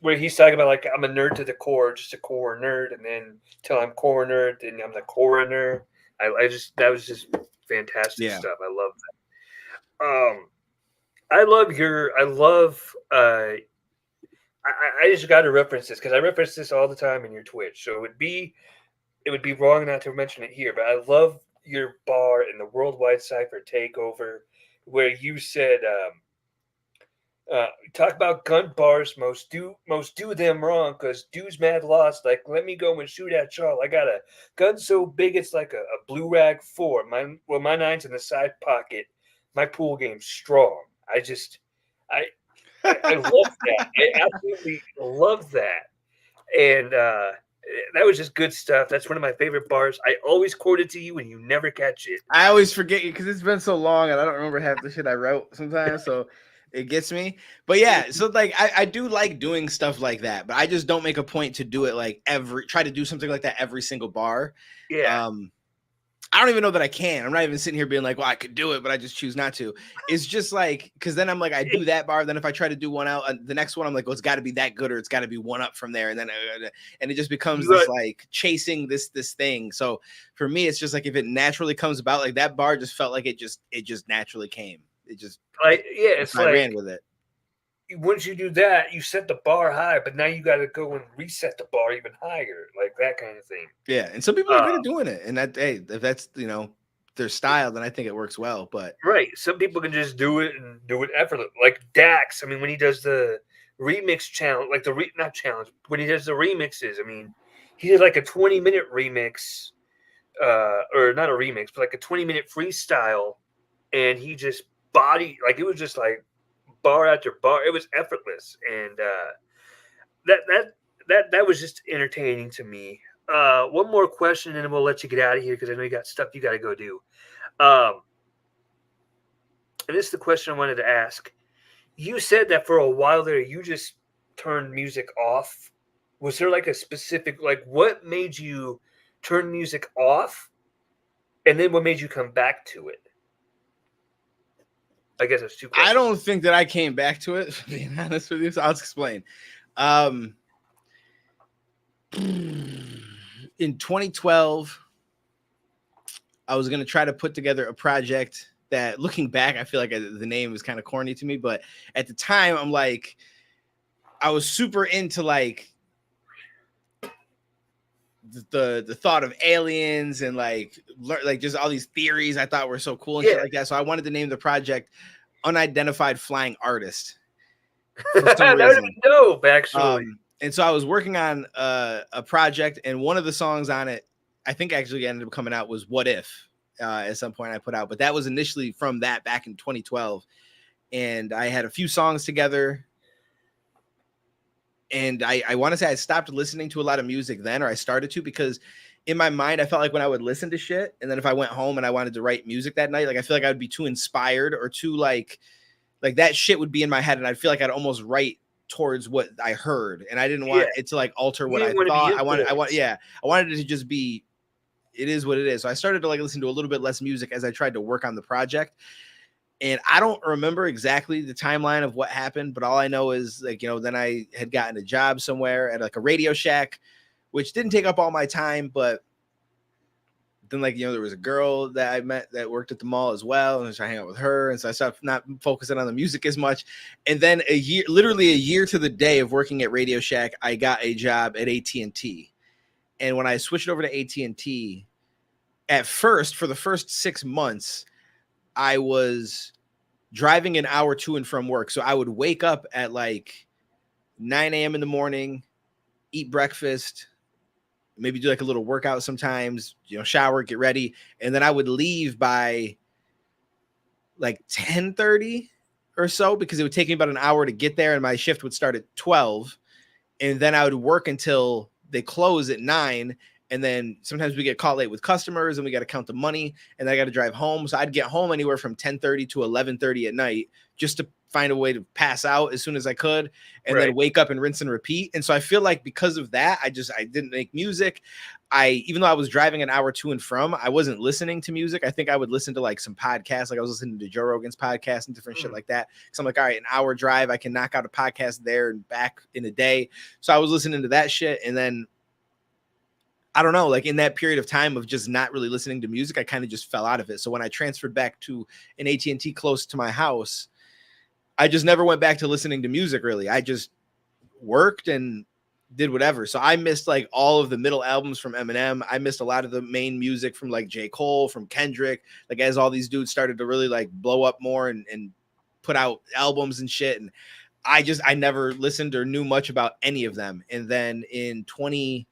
Speaker 1: where he's talking about like I'm a nerd to the core, just a core nerd, and then till I'm cornered, and I'm the coroner. That was just fantastic stuff. I love that. I just got to reference this because I reference this all the time in your Twitch. So it would be wrong not to mention it here, but I love your bar in the Worldwide Cypher Takeover where you said, talk about gun bars, most do them wrong because dude's mad lost. Like, let me go and shoot at y'all. I got a gun so big it's like a blue rag 4. My 9's in the side pocket. My pool game's strong. I love that. I absolutely love that. And That was just good stuff. That's one of my favorite bars. I always quote it to you, and you never catch it.
Speaker 2: I always forget you because it's been so long, and I don't remember half the shit I wrote sometimes. So it gets me. But yeah, so like I do like doing stuff like that, but I just don't make a point to do it like try to do something like that every single bar.
Speaker 1: Yeah.
Speaker 2: I don't even know that I can. I'm not even sitting here being like, well, I could do it, but I just choose not to. It's just like, because then I'm like, I do that bar. Then if I try to do one out, the next one, I'm like, well, it's got to be that good, or it's got to be one up from there. And then, and it just becomes this like chasing this thing. So for me, it's just like, if it naturally comes about, like that bar just felt like it just naturally came. It just,
Speaker 1: like, yeah, it's
Speaker 2: I
Speaker 1: like,
Speaker 2: ran with it.
Speaker 1: Once you do that, you set the bar high, but now you got to go and reset the bar even higher, like that kind of thing.
Speaker 2: Yeah, and some people are good at doing it, and that, hey, if that's their style, then I think it works well. But
Speaker 1: right, some people can just do it and do it effortlessly. Like Dax, I mean, when he does the remix challenge, like not challenge, when he does the remixes, I mean, he did like a 20-minute remix, or not a remix, but like a 20-minute freestyle, and he just like it was just like bar after bar. It was effortless, and that was just entertaining to me. One more question, and then we'll let you get out of here because I know you got stuff you got to go do. And this is the question I wanted to ask. You said that for a while there, you just turned music off. Was there like a specific, like, what made you turn music off, and then what made you come back to it? I guess that's two questions.
Speaker 2: I don't think that I came back to it, being honest with you. So I'll explain. In 2012, I was going to try to put together a project that, looking back, I feel like the name was kind of corny to me. But at the time, I'm like, I was super into like the thought of aliens and like just all these theories I thought were so cool and shit like that. So I wanted to name the project Unidentified Flying Artist.
Speaker 1: That would be dope, actually.
Speaker 2: And so I was working on a project, and one of the songs on it, I think actually ended up coming out, was What If, at some point I put out. But that was initially from that back in 2012. And I had a few songs together. And I want to say I stopped listening to a lot of music then, or I started to, because in my mind, I felt like when I would listen to shit, and then if I went home and I wanted to write music that night, like I feel like I would be too inspired or too like that shit would be in my head, and I'd feel like I'd almost write towards what I heard, and I didn't want it to like alter what I thought. I wanted it to just be, it is what it is. So I started to like listen to a little bit less music as I tried to work on the project. And I don't remember exactly the timeline of what happened, but all I know is like, then I had gotten a job somewhere at like a Radio Shack, which didn't take up all my time, but then like, there was a girl that I met that worked at the mall as well. And so I hang out with her. And so I stopped not focusing on the music as much. And then literally a year to the day of working at Radio Shack, I got a job at AT&T. And when I switched over to AT&T, at first, for the first 6 months, I was driving an hour to and from work. So I would wake up at like 9 a.m. in the morning, eat breakfast, maybe do like a little workout sometimes, shower, get ready. And then I would leave by like 10:30 or so, because it would take me about an hour to get there. And my shift would start at 12. And then I would work until they close at 9. And then sometimes we get caught late with customers and we got to count the money, and I got to drive home. So I'd get home anywhere from 10:30 to 11:30 at night just to find a way to pass out as soon as I could, and then wake up and rinse and repeat. And so I feel like because of that, I didn't make music. Even though I was driving an hour to and from, I wasn't listening to music. I think I would listen to like some podcasts. Like I was listening to Joe Rogan's podcast and different shit like that. Cause I'm like, all right, an hour drive, I can knock out a podcast there and back in a day. So I was listening to that shit. And then I don't know, like in that period of time of just not really listening to music, I kind of just fell out of it. So when I transferred back to an AT&T close to my house, I just never went back to listening to music really. I just worked and did whatever. So I missed like all of the middle albums from Eminem. I missed a lot of the main music from like J. Cole, from Kendrick, like as all these dudes started to really like blow up more and put out albums and shit. And I never listened or knew much about any of them. And then in 2016,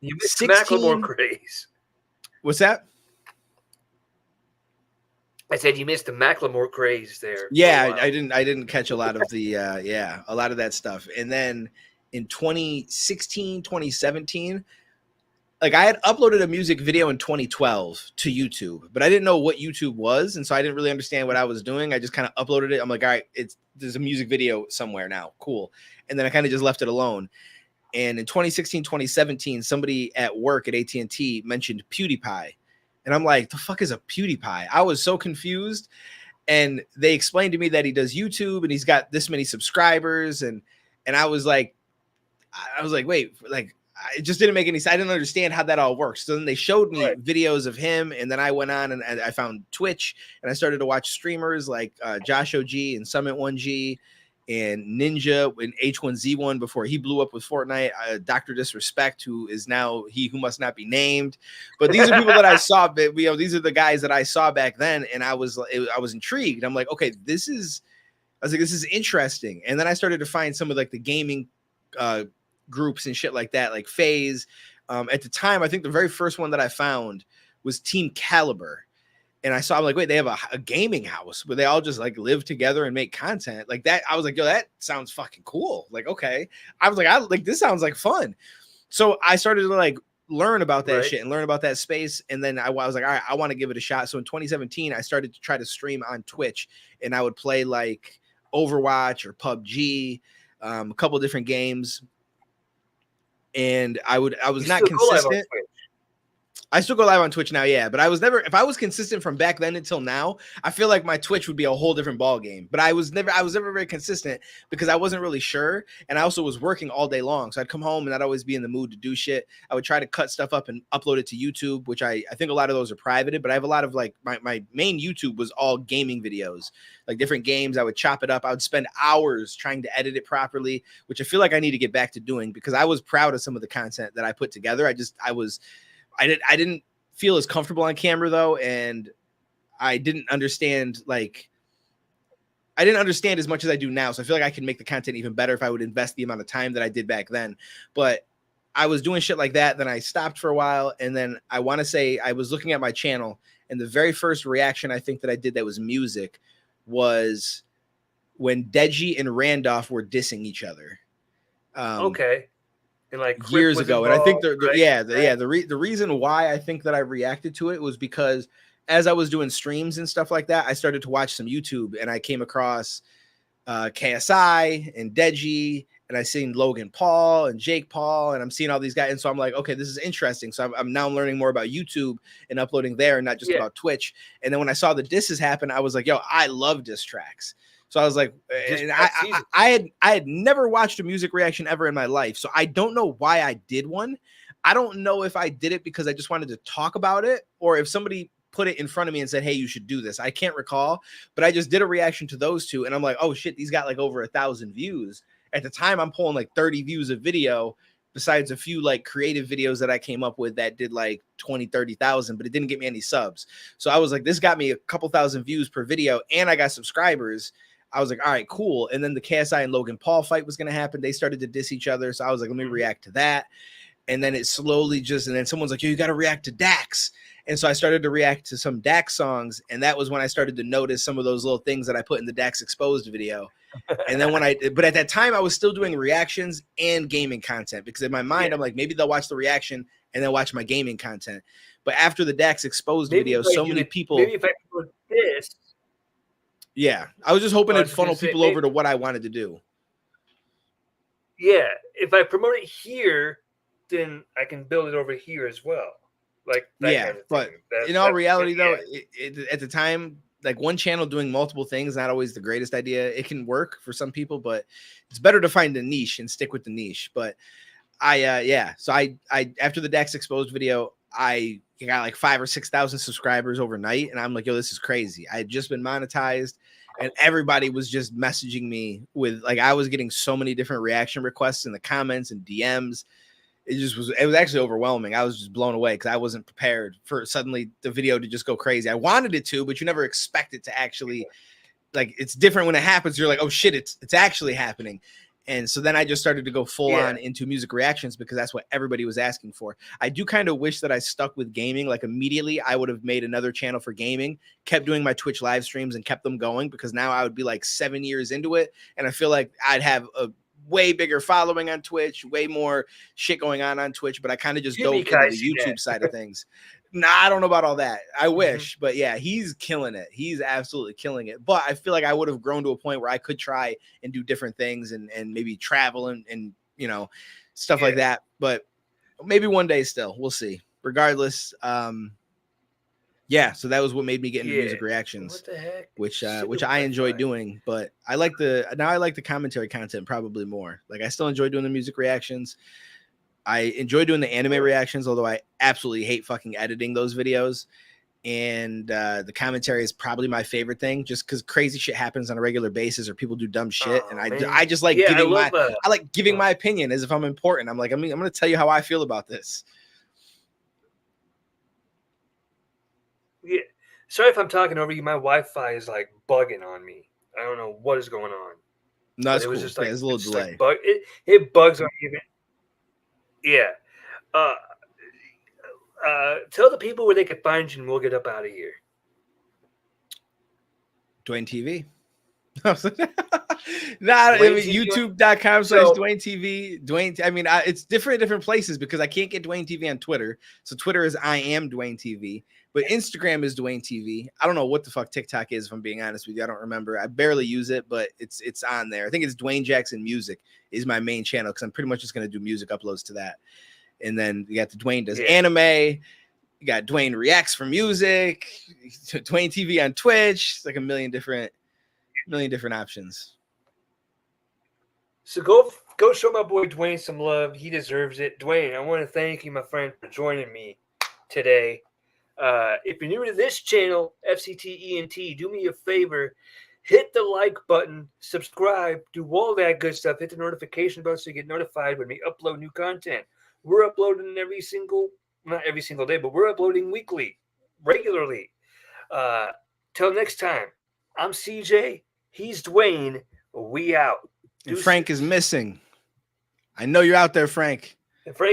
Speaker 1: you missed the Macklemore craze.
Speaker 2: What's that?
Speaker 1: I said you missed the Macklemore craze there.
Speaker 2: Yeah, I didn't catch a lot of the a lot of that stuff. And then in 2016, 2017. Like I had uploaded a music video in 2012 to YouTube, but I didn't know what YouTube was. And so I didn't really understand what I was doing. I just kind of uploaded it. I'm like, all right, there's a music video somewhere now. Cool. And then I kind of just left it alone. And in 2016, 2017, somebody at work at AT&T mentioned PewDiePie. And I'm like, the fuck is a PewDiePie? I was so confused. And they explained to me that he does YouTube and he's got this many subscribers. And I was like, wait, like, it just didn't make any sense. I didn't understand how that all works. So then they showed me videos of him, and then I went on and I found Twitch, and I started to watch streamers like Josh OG and Summit 1G and Ninja and H1Z1 before he blew up with Fortnite. Dr. Disrespect, who is now he who must not be named. But these are people that I saw. These are the guys that I saw back then, and I was intrigued. I'm like, okay, this is interesting. And then I started to find some of like the gaming groups and shit like that, like FaZe. At the time, I think the very first one that I found was Team Caliber. And I'm like, wait, they have a gaming house where they all just like live together and make content like that. I was like, yo, that sounds fucking cool. Like, okay. I was like, this sounds like fun. So I started to like learn about that shit and learn about that space. And then I was like, all right, I want to give it a shot. So in 2017, I started to try to stream on Twitch, and I would play like Overwatch or PUBG, a couple of different games. And I was not consistent. I still go live on Twitch now, yeah, but if I was consistent from back then until now, I feel like my Twitch would be a whole different ball game. But I was never very consistent because I wasn't really sure, and I also was working all day long. So I'd come home and I'd always be in the mood to do shit. I would try to cut stuff up and upload it to YouTube, which I think a lot of those are privated, but I have a lot of like my main YouTube was all gaming videos, like different games. I would chop it up. I would spend hours trying to edit it properly, which I feel like I need to get back to doing because I was proud of some of the content that I put together. I didn't feel as comfortable on camera though, and I didn't understand as much as I do now. So I feel like I can make the content even better if I would invest the amount of time that I did back then. But I was doing shit like that. Then I stopped for a while, and then I want to say I was looking at my channel, and the very first reaction I think that I did that was music was when Deji and Randolph were dissing each other.
Speaker 1: Okay. And like
Speaker 2: years ago. And I think the reason why I think that I reacted to it was because as I was doing streams and stuff like that, I started to watch some YouTube, and I came across KSI and Deji, and I seen Logan Paul and Jake Paul, and I'm seeing all these guys. And so I'm like, okay, this is interesting. So I'm now learning more about YouTube and uploading there and not just about Twitch. And then when I saw the disses happen, I was like, yo, I love diss tracks. So I was like, and I had never watched a music reaction ever in my life. So I don't know why I did one. I don't know if I did it because I just wanted to talk about it, or if somebody put it in front of me and said, hey, you should do this. I can't recall, but I just did a reaction to those two. And I'm like, oh shit, these got like over 1,000 views. At the time, I'm pulling like 30 views a video, besides a few like creative videos that I came up with that did like 20, 30,000, but it didn't get me any subs. So I was like, this got me a couple thousand views per video, and I got subscribers. I was like, all right, cool. And then the KSI and Logan Paul fight was going to happen. They started to diss each other. So I was like, let me react to that. And then it slowly and then someone's like, yo, you got to react to Dax. And so I started to react to some Dax songs. And that was when I started to notice some of those little things that I put in the Dax Exposed video. And then but at that time I was still doing reactions and gaming content, because in my mind, I'm like, maybe they'll watch the reaction and then watch my gaming content. But after the Dax Exposed video, so many people,
Speaker 1: maybe if I put this,
Speaker 2: yeah, I was just hoping to funnel people over to what I wanted to do.
Speaker 1: Yeah, if I promote it here, then I can build it over here as well. Like that
Speaker 2: yeah,
Speaker 1: kind of
Speaker 2: but in all reality, though, at the time, like one channel doing multiple things, not always the greatest idea. It can work for some people, but it's better to find a niche and stick with the niche. But so I after the Dax Exposed video, I got like 5,000 or 6,000 subscribers overnight, and I'm like, yo, this is crazy. I had just been monetized, and everybody was just messaging me with like, I was getting so many different reaction requests in the comments and DMs. It was actually overwhelming. I was just blown away because I wasn't prepared for suddenly the video to just go crazy. I wanted it to, but you never expect it to actually, like, it's different when it happens. You're like, oh shit, it's actually happening. And so then I just started to go full on into music reactions because that's what everybody was asking for. I do kind of wish that I stuck with gaming. Like immediately I would have made another channel for gaming, kept doing my Twitch live streams and kept them going, because now I would be like 7 years into it. And I feel like I'd have way bigger following on Twitch, way more shit going on Twitch, but I kind of just dove into the YouTube side of things. Nah, I don't know about all that. I wish, but yeah, he's killing it. He's absolutely killing it. But I feel like I would have grown to a point where I could try and do different things and maybe travel and you know, stuff like that. But maybe one day still. We'll see. Regardless, yeah, so that was what made me get into music reactions.
Speaker 1: What the heck?
Speaker 2: Which I enjoy doing, but I like the commentary content probably more. Like I still enjoy doing the music reactions. I enjoy doing the anime reactions, although I absolutely hate fucking editing those videos. And the commentary is probably my favorite thing, just because crazy shit happens on a regular basis, or people do dumb shit, and I just like giving I like giving my opinion as if I'm important. I'm like, I'm going to tell you how I feel about this.
Speaker 1: Yeah. Sorry if I'm talking over you. My Wi-Fi is like bugging on me. I don't know what is going on.
Speaker 2: No, it's cool. Just like, there's a little delay.
Speaker 1: Like it bugs on me. Yeah. Tell the people where they can find you and we'll get up out of here.
Speaker 2: Duane TV. YouTube.com/Duane TV. Duane. I mean, it's different places because I can't get Duane TV on Twitter. So Twitter is I am Duane TV, but Instagram is Duane TV. I don't know what the fuck TikTok is, if I'm being honest with you. I don't remember. I barely use it, but it's on there. I think it's Dwayne Jackson Music is my main channel because I'm pretty much just gonna do music uploads to that. And then you got the Dwayne does anime. You got Dwayne reacts for music. Duane TV on Twitch. It's like a million different options.
Speaker 1: So go show my boy Duane some love. He deserves it. Duane, I want to thank you, my friend, for joining me today. If you're new to this channel, FCTENT, do me a favor. Hit the like button, subscribe, do all that good stuff. Hit the notification bell so you get notified when we upload new content. We're uploading not every single day, but we're uploading weekly, regularly. Till next time, I'm CJ. He's Duane. We out.
Speaker 2: And Frank is missing. I know you're out there, Frank.
Speaker 1: And Frank